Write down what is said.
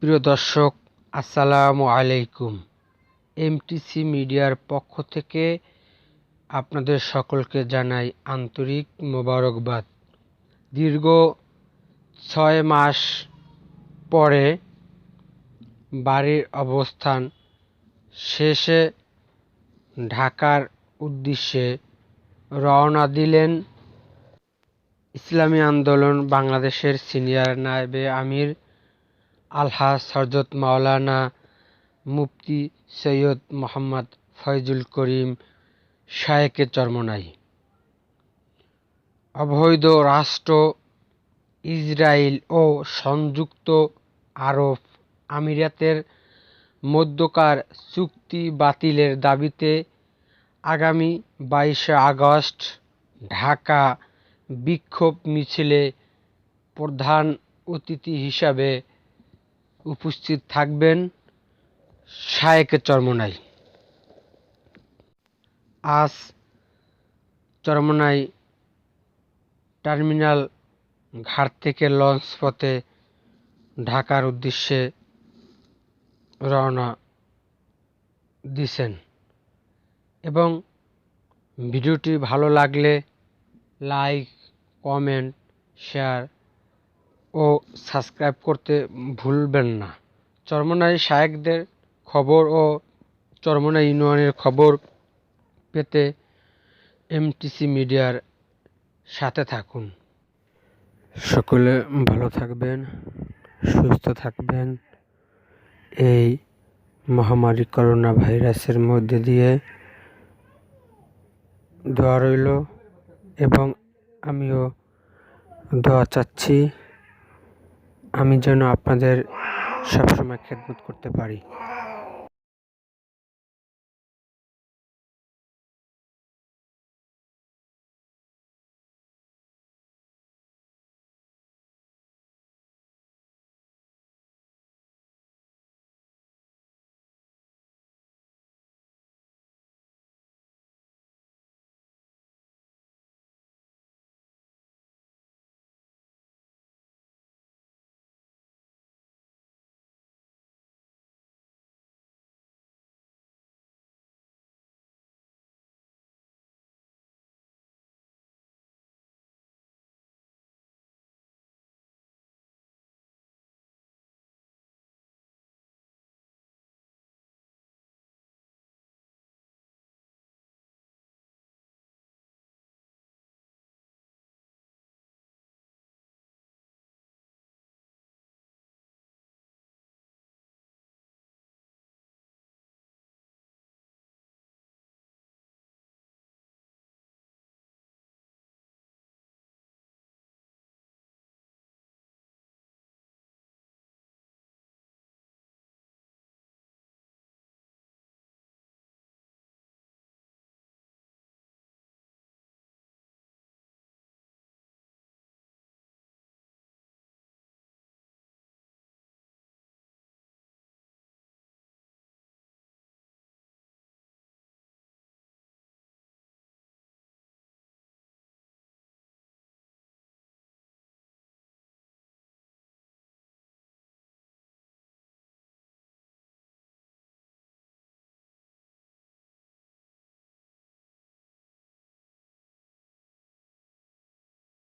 প্রিয় দর্শক, আসসালামু আলাইকুম। এমটিসি মিডিয়ার পক্ষ থেকে আপনাদের সকলকে জানাই আন্তরিক মোবারকবাদ। দীর্ঘ ৬ মাস পরে বাড়ির অবস্থান শেষে ঢাকার উদ্দেশ্যে রওনা দিলেন ইসলামী আন্দোলন বাংলাদেশের সিনিয়র নায়েবে আমির আলহাজ হযরত মাওলানা মুফতি সৈয়দ মোহাম্মদ ফয়জুল করিম শায়েকে চরমোনাই। অবৈধ রাষ্ট্র ইসরায়েল ও সংযুক্ত আরব আমিরাতের মধ্যকার চুক্তি বাতিলের দাবিতে আগামী ২২শে আগস্ট ঢাকা বিক্ষোভ মিছিলে প্রধান অতিথি হিসাবে উপস্থিত থাকবেন শায়েকে চরমোনাই। আজ চরমোনাই টার্মিনাল ঘাট থেকে লঞ্চ পথে ঢাকার উদ্দেশ্যে রওনা দিছেন এবং ভিডিওটি ভালো লাগলে লাইক, কমেন্ট, শেয়ার ও সাবস্ক্রাইব করতে ভুলবেন না। চরমোনাই শায়েকদের খবর ও চরমোনাই ইউনিয়নের খবর পেতে এমটিসি মিডিয়ার সাথে থাকুন। সকলে ভালো থাকবেন, সুস্থ থাকবেন। এই মহামারী করোনা ভাইরাসের মধ্যে দিয়ে দোয়া রইল এবং আমিও দোয়া চাচ্ছি আমি যেন আপনাদের সবসময় খেদমত করতে পারি।